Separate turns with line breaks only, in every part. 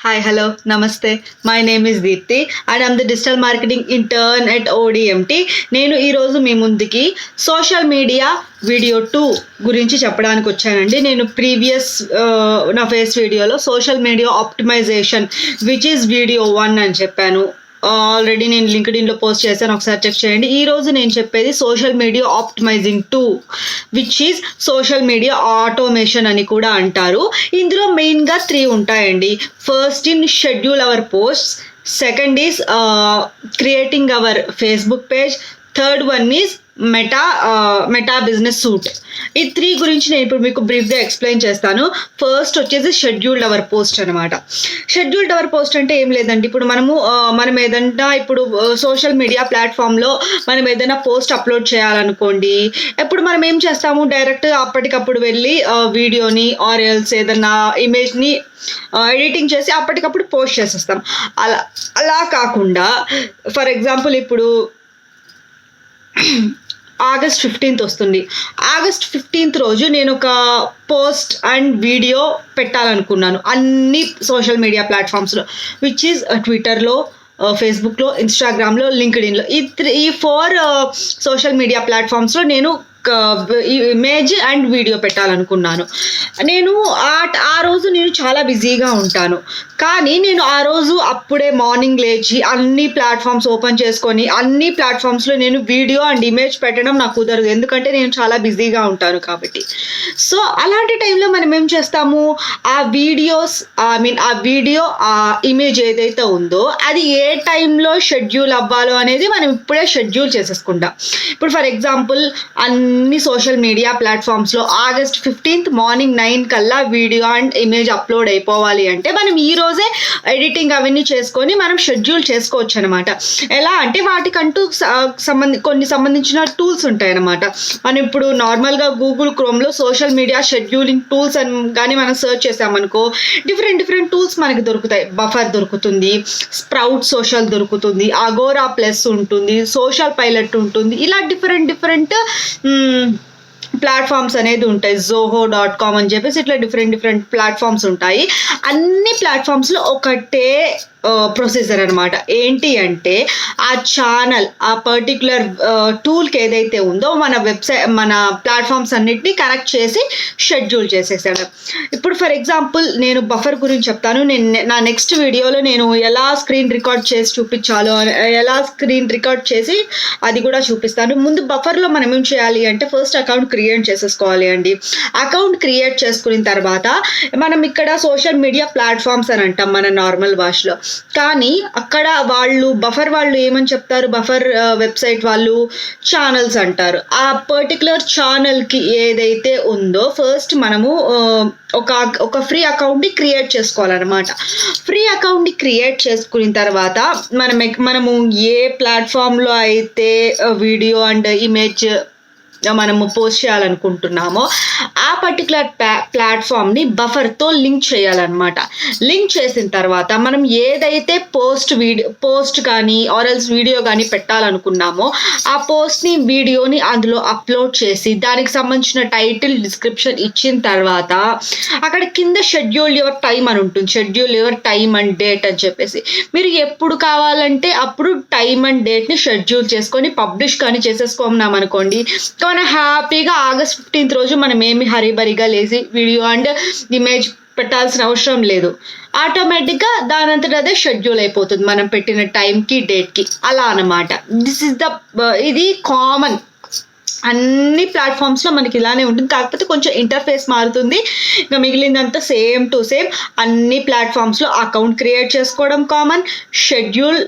Hi, hello, namaste. My name is Deepthi and I'm the digital marketing intern at ODMT. నేను ఈరోజు మీ ముందుకి social media video 2 గురించి చెప్పడానికి వచ్చానండి. నేను ప్రీవియస్ నా ఫేస్ వీడియోలో social media optimisation which is video 1 అని చెప్పాను. ఆల్రెడీ నేను లింక్డ్ఇన్లో పోస్ట్ చేశాను, ఒకసారి చెక్ చేయండి. ఈరోజు నేను చెప్పేది social media optimising 2 which is social media automation అని కూడా అంటారు. ఇందులో మెయిన్గా 3 ఉంటాయండి. First in schedule our posts, second is creating our Facebook page, third one is Meta Business Suite. ఈ 3 గురించి నేను ఇప్పుడు మీకు బ్రీఫ్గా ఎక్స్ప్లెయిన్ చేస్తాను. ఫస్ట్ వచ్చేసి షెడ్యూల్డ్ అవర్ పోస్ట్ అనమాట. షెడ్యూల్డ్ అవర్ పోస్ట్ అంటే ఏం లేదండి, ఇప్పుడు మనం ఏదన్నా ఇప్పుడు సోషల్ మీడియా ప్లాట్ఫామ్లో మనం ఏదైనా పోస్ట్ అప్లోడ్ చేయాలనుకోండి, ఇప్పుడు మనం ఏం చేస్తాము, డైరెక్ట్ అప్పటికప్పుడు వెళ్ళి వీడియోని ఆర్ ఎల్స్ ఏదన్నా ఇమేజ్ని ఎడిటింగ్ చేసి అప్పటికప్పుడు పోస్ట్ చేసేస్తాం. అలా కాకుండా ఫర్ ఎగ్జాంపుల్ ఇప్పుడు ఆగస్ట్ 15th వస్తుంది. ఆగస్ట్ 15th రోజు నేను ఒక పోస్ట్ అండ్ వీడియో పెట్టాలనుకున్నాను అన్ని సోషల్ మీడియా ప్లాట్ఫామ్స్లో, విచ్ ఈజ్ ట్విట్టర్లో, ఫేస్బుక్లో, ఇన్స్టాగ్రామ్లో, లింక్డ్ఇన్లో. ఈ 4 సోషల్ మీడియా ప్లాట్ఫామ్స్లో నేను ఇమేజ్ అండ్ వీడియో పెట్టాలనుకున్నాను. నేను ఆ రోజు నేను చాలా బిజీగా ఉంటాను, కానీ నేను ఆ రోజు అప్పుడే మార్నింగ్ లేచి అన్ని ప్లాట్ఫామ్స్ ఓపెన్ చేసుకొని అన్ని ప్లాట్ఫామ్స్లో నేను వీడియో అండ్ ఇమేజ్ పెట్టడం నాకు కుదరదు, ఎందుకంటే నేను చాలా బిజీగా ఉంటాను కాబట్టి. సో అలాంటి టైంలో మనం ఏం చేస్తాము, ఆ వీడియో ఆ ఇమేజ్ ఏదైతే ఉందో అది ఏ టైంలో షెడ్యూల్ అవ్వాలో అనేది మనం ఇప్పుడే షెడ్యూల్ చేసేసుకుంటాం. ఇప్పుడు ఫర్ ఎగ్జాంపుల్ అన్ని సోషల్ మీడియా ప్లాట్ఫామ్స్లో ఆగస్ట్ 15th మార్నింగ్ 9 కల్లా వీడియో అండ్ ఇమేజ్ అప్లోడ్ అయిపోవాలి అంటే మనం ఈ రోజే ఎడిటింగ్ అవన్నీ చేసుకొని మనం షెడ్యూల్ చేసుకోవచ్చు అనమాట. ఎలా అంటే వాటికంటూ కొన్ని సంబంధించిన టూల్స్ ఉంటాయన్నమాట. మనం ఇప్పుడు నార్మల్గా గూగుల్ క్రోమ్లో సోషల్ మీడియా షెడ్యూలింగ్ టూల్స్ అని కానీ మనం సెర్చ్ చేసామనుకో డిఫరెంట్ టూల్స్ మనకి దొరుకుతాయి. బఫర్ దొరుకుతుంది, స్ప్రౌట్ సోషల్ దొరుకుతుంది, అగోరా ప్లస్ ఉంటుంది, సోషల్ పైలట్ ఉంటుంది. ఇలా డిఫరెంట్ ప్లాట్ఫామ్స్ అనేది ఉంటాయి. zoho.com అని చెప్పేసి ఇట్లా డిఫరెంట్ ప్లాట్ఫామ్స్ ఉంటాయి. అన్ని ప్లాట్ఫామ్స్లో ఒకటే ప్రొసీజర్ అనమాట. ఏంటి అంటే ఆ ఛానల్ ఆ పర్టికులర్ టూల్కి ఏదైతే ఉందో మన ప్లాట్ఫామ్స్ అన్నిటినీ కనెక్ట్ చేసి షెడ్యూల్ చేసేసాడు. ఇప్పుడు ఫర్ ఎగ్జాంపుల్ నేను బఫర్ గురించి చెప్తాను. నా నెక్స్ట్ వీడియోలో నేను ఎలా స్క్రీన్ రికార్డ్ చేసి చూపించాలో, ఎలా స్క్రీన్ రికార్డ్ చేసి అది కూడా చూపిస్తాను. ముందు బఫర్లో మనం ఏం చేయాలి అంటే ఫస్ట్ అకౌంట్ క్రియేట్ చేసేసుకోవాలి అండి. అకౌంట్ క్రియేట్ చేసుకున్న తర్వాత మనం ఇక్కడ సోషల్ మీడియా ప్లాట్ఫామ్స్ అని అంటాం మన నార్మల్ భాషలో, కానీ అక్కడ బఫర్ వాళ్ళు ఏమని చెప్తారు, బఫర్ వెబ్సైట్ వాళ్ళు ఛానల్స్ అంటారు. ఆ పర్టికులర్ ఛానల్కి ఏదైతే ఉందో ఫస్ట్ మనము ఒక ఫ్రీ అకౌంట్ని క్రియేట్ చేసుకోవాలన్నమాట. ఫ్రీ అకౌంట్ని క్రియేట్ చేసుకున్న తర్వాత మనము ఏ ప్లాట్ఫామ్లో అయితే వీడియో అండ్ ఇమేజ్ మనము పోస్ట్ చేయాలనుకుంటున్నామో ఆ పర్టికులర్ ప్లాట్ఫామ్ని లింక్ చేయాలన్నమాట. లింక్ చేసిన తర్వాత మనం ఏదైతే పోస్ట్ కానీ ఆర్ఎల్స్ వీడియో కానీ పెట్టాలనుకున్నామో ఆ పోస్ట్ని వీడియోని అందులో అప్లోడ్ చేసి దానికి సంబంధించిన టైటిల్ డిస్క్రిప్షన్ ఇచ్చిన తర్వాత అక్కడ కింద షెడ్యూల్ యువర్ టైం అని ఉంటుంది. Schedule your time and date అని చెప్పేసి మీరు ఎప్పుడు కావాలంటే అప్పుడు టైం అండ్ డేట్ని షెడ్యూల్ చేసుకొని పబ్లిష్ కానీ చేసేసుకున్నాం అనుకోండి, మన హ్యాపీగా ఆగస్ట్ 15th రోజు మనం ఏమి హరిబరిగా లేసి వీడియో అండ్ ఇమేజ్ పెట్టాల్సిన అవసరం లేదు. ఆటోమేటిక్గా దానంతట అదే షెడ్యూల్ అయిపోతుంది మనం పెట్టిన టైంకి డేట్కి. అలా అన్నమాట. ఇది కామన్ అన్ని ప్లాట్ఫామ్స్లో మనకి ఇలానే ఉంటుంది, కాకపోతే కొంచెం ఇంటర్ఫేస్ మారుతుంది. ఇంకా మిగిలిందంతా సేమ్ టు సేమ్. అన్ని ప్లాట్ఫామ్స్లో అకౌంట్ క్రియేట్ చేసుకోవడం common, schedule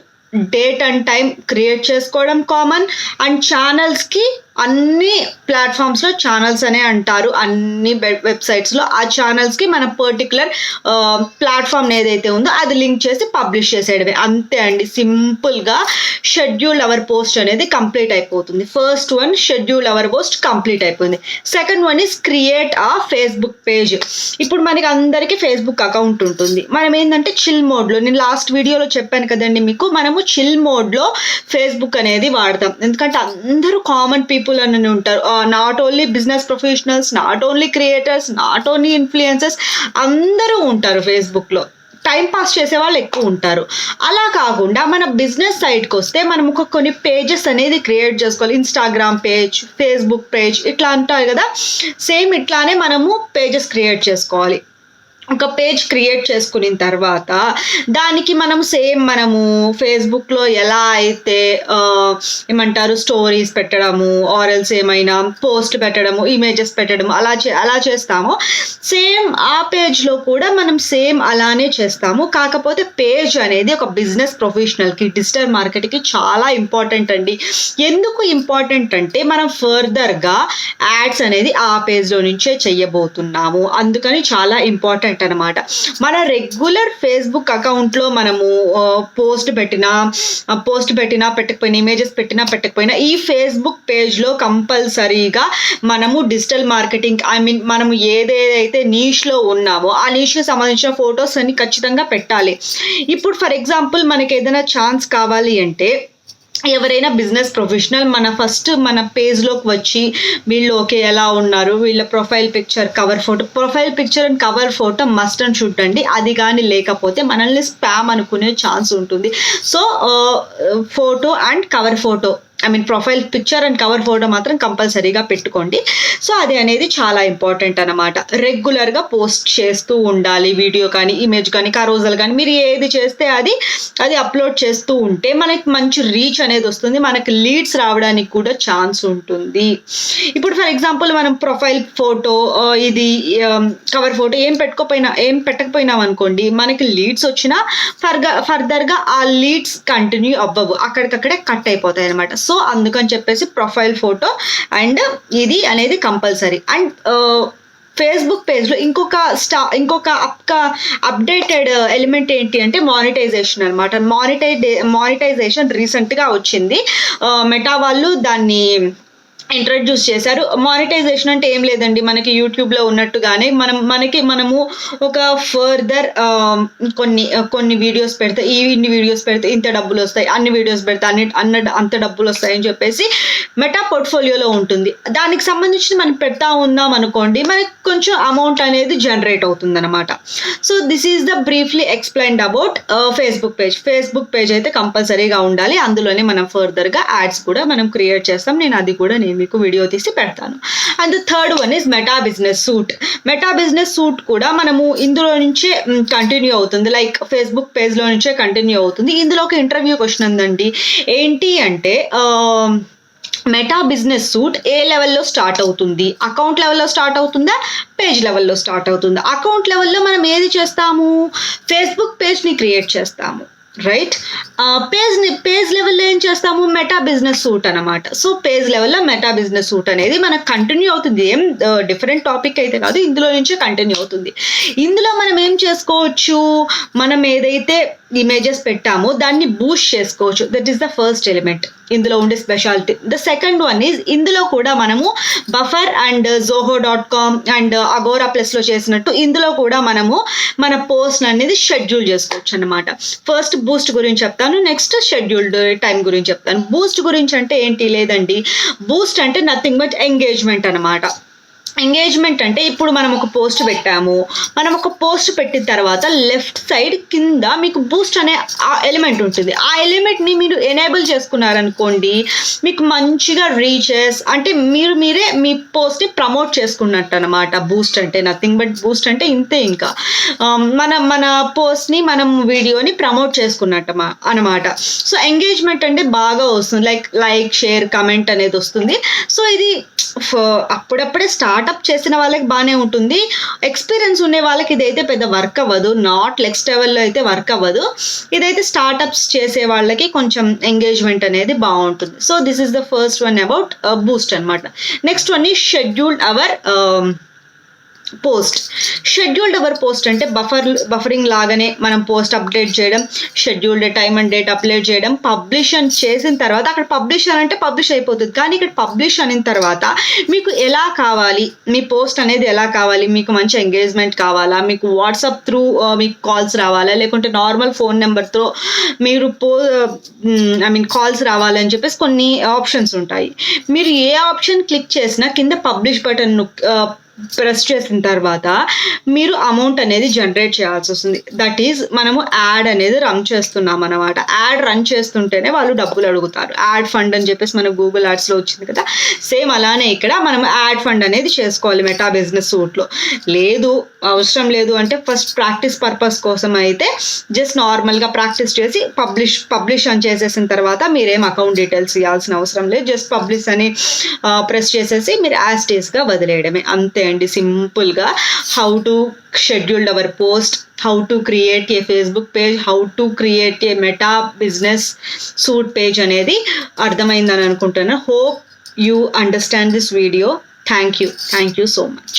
date and time create చేసుకోవడం కామన్, అండ్ ఛానల్స్కి అన్ని ప్లాట్ఫామ్స్లో ఛానల్స్ అనే అంటారు. అన్ని వెబ్సైట్స్లో ఆ ఛానల్స్కి మన పర్టికులర్ ప్లాట్ఫామ్ ఏదైతే ఉందో అది లింక్ చేసి పబ్లిష్ చేసేయడమే. అంతే అండి, సింపుల్గా షెడ్యూల్ అవర్ పోస్ట్ అనేది కంప్లీట్ అయిపోతుంది. First one schedule our post complete అయిపోయింది. సెకండ్ వన్ ఈజ్ క్రియేట్ ఆ ఫేస్బుక్ పేజ్. ఇప్పుడు మనకి అందరికీ ఫేస్బుక్ అకౌంట్ ఉంటుంది. మనం ఏంటంటే చిల్ మోడ్లో, నేను లాస్ట్ వీడియోలో చెప్పాను కదండి మీకు, మనము చిల్ మోడ్లో ఫేస్బుక్ అనేది వాడతాం. ఎందుకంటే అందరూ కామన్ పీపుల్ అని ఉంటారు. Not only business professionals, not only creators, not only influencers, అందరూ ఉంటారు ఫేస్బుక్లో. టైం పాస్ చేసే వాళ్ళు ఎక్కువ ఉంటారు. అలా కాకుండా మన బిజినెస్ సైట్కి వస్తే మనం కొన్ని పేజెస్ అనేది క్రియేట్ చేసుకోవాలి. ఇన్స్టాగ్రామ్ పేజ్, ఫేస్బుక్ పేజ్ ఇట్లా అంటారు కదా, సేమ్ ఇట్లానే మనము పేజెస్ క్రియేట్ చేసుకోవాలి. ఒక పేజ్ క్రియేట్ చేసుకున్న తర్వాత దానికి మనము ఫేస్బుక్లో ఎలా అయితే ఏమంటారు స్టోరీస్ పెట్టడము, ఆర్ఎల్స్ ఏమైనా పోస్ట్ పెట్టడము, ఇమేజెస్ పెట్టడము అలా చేస్తామో సేమ్ ఆ పేజ్లో కూడా మనం సేమ్ అలానే చేస్తాము. కాకపోతే పేజ్ అనేది ఒక బిజినెస్ ప్రొఫెషనల్కి, డిజిటల్ మార్కెటింగ్కి చాలా ఇంపార్టెంట్ అండి. ఎందుకు ఇంపార్టెంట్ అంటే మనం ఫర్దర్గా యాడ్స్ అనేది ఆ పేజ్లో నుంచే చెయ్యబోతున్నాము, అందుకని చాలా ఇంపార్టెంట్ అనమాట. మన రెగ్యులర్ ఫేస్బుక్ అకౌంట్లో మనము పోస్ట్ పెట్టినా పెట్టకపోయినా, ఇమేజెస్ పెట్టకపోయినా ఈ ఫేస్బుక్ పేజ్లో కంపల్సరీగా మనము డిజిటల్ మార్కెటింగ్ మనము ఏదైతే నీష్లో ఉన్నామో ఆ నీష్కి సంబంధించిన ఫొటోస్ అన్ని ఖచ్చితంగా పెట్టాలి. ఇప్పుడు ఫర్ ఎగ్జాంపుల్ మనకి ఏదైనా ఛాన్స్ కావాలి అంటే ఎవరైనా బిజినెస్ ప్రొఫెషనల్ మన పేజ్లోకి వచ్చి వీళ్ళు ఓకే ఎలా ఉన్నారు, వీళ్ళ profile picture and cover photo must and should అండి. అది కానీ లేకపోతే మనల్ని స్పామ్ అనుకునే ఛాన్స్ ఉంటుంది. So photo and cover photo profile picture and cover photo మాత్రం కంపల్సరీగా పెట్టుకోండి. సో అది అనేది చాలా ఇంపార్టెంట్ అనమాట. రెగ్యులర్గా పోస్ట్ చేస్తూ ఉండాలి, వీడియో కానీ ఇమేజ్ కానీ కరోజల్ కానీ మీరు ఏది చేస్తే అది అప్లోడ్ చేస్తూ ఉంటే మనకి మంచి రీచ్ అనేది వస్తుంది, మనకి లీడ్స్ రావడానికి కూడా ఛాన్స్ ఉంటుంది. ఇప్పుడు ఫర్ ఎగ్జాంపుల్ మనం ప్రొఫైల్ ఫోటో ఇది కవర్ ఫోటో ఏం పెట్టకపోయినాం అనుకోండి, మనకి లీడ్స్ వచ్చినా ఫర్దర్గా ఆ లీడ్స్ కంటిన్యూ అవ్వవు, అక్కడికక్కడే కట్ అయిపోతాయి అనమాట. సో అందుకని చెప్పేసి ప్రొఫైల్ ఫోటో అండ్ ఇది అనేది కంపల్సరీ. అండ్ ఫేస్బుక్ పేజ్లో ఇంకొక అప్డేటెడ్ ఎలిమెంట్ ఏంటి అంటే మానిటైజేషన్ అనమాట. మానిటైజేషన్ రీసెంట్గా వచ్చింది, మెటా వాళ్ళు దాన్ని ఇంట్రడ్యూస్ చేశారు. మానిటైజేషన్ అంటే ఏం లేదండి, మనకి యూట్యూబ్లో ఉన్నట్టుగానే మనము ఒక ఫర్దర్ కొన్ని వీడియోస్ పెడితే ఇన్ని వీడియోస్ పెడితే ఇంత డబ్బులు వస్తాయి, అన్ని వీడియోస్ పెడితే అంత డబ్బులు వస్తాయి అని చెప్పేసి మెటా పోర్ట్ఫోలియోలో ఉంటుంది. దానికి సంబంధించి మనం పెడతా ఉన్నాం అనుకోండి, మనకి కొంచెం అమౌంట్ అనేది జనరేట్ అవుతుంది అనమాట. So this is the briefly explained about Facebook page అయితే కంపల్సరీగా ఉండాలి. అందులోనే మనం ఫర్దర్గా యాడ్స్ కూడా మనం క్రియేట్ చేస్తాం. నేను మీకు వీడియో తీసి పెడతాను. And the third one is meta Business suit కూడా మనము ఇందులో నుంచే కంటిన్యూ అవుతుంది, లైక్ ఫేస్బుక్ పేజ్లో నుంచే కంటిన్యూ అవుతుంది. ఇందులో ఒక ఇంటర్వ్యూ క్వశ్చన్ ఉందండి, ఏంటి అంటే మెటా బిజినెస్ సూట్ ఏ లెవెల్లో స్టార్ట్ అవుతుంది, అకౌంట్ లెవెల్లో స్టార్ట్ అవుతుందా, పేజ్ లెవెల్లో స్టార్ట్ అవుతుందా? అకౌంట్ లెవెల్లో మనం ఏది చేస్తాము, ఫేస్బుక్ పేజ్ని క్రియేట్ చేస్తాము, రైట్. పేజ్ లెవెల్లో ఏం చేస్తాము, మెటా బిజినెస్ సూట్ అనమాట. సో పేజ్ లెవెల్లో మెటా బిజినెస్ సూట్ అనేది మనకు కంటిన్యూ అవుతుంది, ఏం డిఫరెంట్ టాపిక్ అయితే కాదు, ఇందులో నుంచే కంటిన్యూ అవుతుంది. ఇందులో మనం ఏం చేసుకోవచ్చు, మనం ఏదైతే ఇమేజెస్ పెట్టామో దాన్ని బూస్ట్ చేసుకోవచ్చు. That is the first element ఇందులో ఉండే speciality. The second one is ఇందులో కూడా మనము buffer and zoho.com and Agora ప్లస్లో చేసినట్టు ఇందులో కూడా మనము మన పోస్ట్ అనేది షెడ్యూల్ చేసుకోవచ్చు అనమాట. ఫస్ట్ బూస్ట్ గురించి చెప్తాను, నెక్స్ట్ షెడ్యూల్డ్ టైం గురించి చెప్తాను. బూస్ట్ గురించి అంటే ఏంటి లేదండి, బూస్ట్ అంటే నథింగ్ బట్ ఎంగేజ్మెంట్ అనమాట. ఎంగేజ్మెంట్ అంటే ఇప్పుడు మనం ఒక పోస్ట్ పెట్టిన తర్వాత లెఫ్ట్ సైడ్ కింద మీకు బూస్ట్ అనే ఆ ఎలిమెంట్ ఉంటుంది. ఆ ఎలిమెంట్ని మీరు ఎనేబుల్ చేసుకున్నారనుకోండి, మీకు మంచిగా రీచెస్ అంటే మీరే మీ పోస్ట్ని ప్రమోట్ చేసుకున్నట్టు అనమాట. బూస్ట్ అంటే నథింగ్ బట్ బూస్ట్ అంటే ఇంతే, ఇంకా మన పోస్ట్ని మనం వీడియోని ప్రమోట్ చేసుకున్నట్టు అనమాట. సో ఎంగేజ్మెంట్ అంటే బాగా వస్తుంది, లైక్ షేర్ కమెంట్ అనేది వస్తుంది. సో ఇది అప్పుడప్పుడే స్టార్ట్అప్ చేసిన వాళ్ళకి బాగానే ఉంటుంది, ఎక్స్పీరియన్స్ ఉండే వాళ్ళకి ఇదైతే పెద్ద వర్క్ అవ్వదు, నాట్ నెక్స్ట్ లెవెల్లో అయితే వర్క్ అవ్వదు. ఇదైతే స్టార్ట్అప్స్ చేసే వాళ్ళకి కొంచెం ఎంగేజ్మెంట్ అనేది బాగుంటుంది. So this is the first one about Boost అనమాట. నెక్స్ట్ వన్ ఈ షెడ్యూల్డ్ అవర్ పోస్ట్ అంటే బఫరింగ్ లాగానే మనం పోస్ట్ అప్డేట్ చేయడం, scheduled time and date upload చేయడం, పబ్లిష్ అని చేసిన తర్వాత అక్కడ పబ్లిష్ అంటే పబ్లిష్ అయిపోతుంది, కానీ ఇక్కడ పబ్లిష్ అయిన తర్వాత మీకు ఎలా కావాలి, మీ పోస్ట్ అనేది ఎలా కావాలి, మీకు మంచి ఎంగేజ్మెంట్ కావాలా, మీకు వాట్సాప్ త్రూ మీకు కాల్స్ రావాలా, లేకుంటే నార్మల్ ఫోన్ నెంబర్తో మీరు కాల్స్ రావాలని చెప్పేసి కొన్ని ఆప్షన్స్ ఉంటాయి. మీరు ఏ ఆప్షన్ క్లిక్ చేసినా కింద పబ్లిష్ బటన్ ప్రెస్ చేసిన తర్వాత మీరు అమౌంట్ అనేది జనరేట్ చేయాల్సి వస్తుంది. దట్ ఈజ్ మనము యాడ్ అనేది రన్ చేస్తున్నాం అనమాట. యాడ్ రన్ చేస్తుంటేనే వాళ్ళు డబ్బులు అడుగుతారు. యాడ్ ఫండ్ అని చెప్పేసి మనకు గూగుల్ యాడ్స్లో వచ్చింది కదా, సేమ్ అలానే ఇక్కడ మనం యాడ్ ఫండ్ అనేది చేసుకోవాలి మెటా బిజినెస్ సూట్లో. లేదు అవసరం లేదు అంటే ఫస్ట్ ప్రాక్టీస్ పర్పస్ కోసం అయితే జస్ట్ నార్మల్గా ప్రాక్టీస్ చేసి పబ్లిష్ అని చేసేసిన తర్వాత మీరేం అకౌంట్ డీటెయిల్స్ ఇవ్వాల్సిన అవసరం లేదు. జస్ట్ పబ్లిష్ అని ప్రెస్ చేసేసి మీరు యాజ్ టీస్గా వదిలేయడమే, అంతే అండి సింపుల్గా. How to scheduled our post, how to create a Facebook page, how to create a meta business suite page అనేది అర్థమైందని అనుకుంటున్నాను. Hope you understand this video. Thank you so much.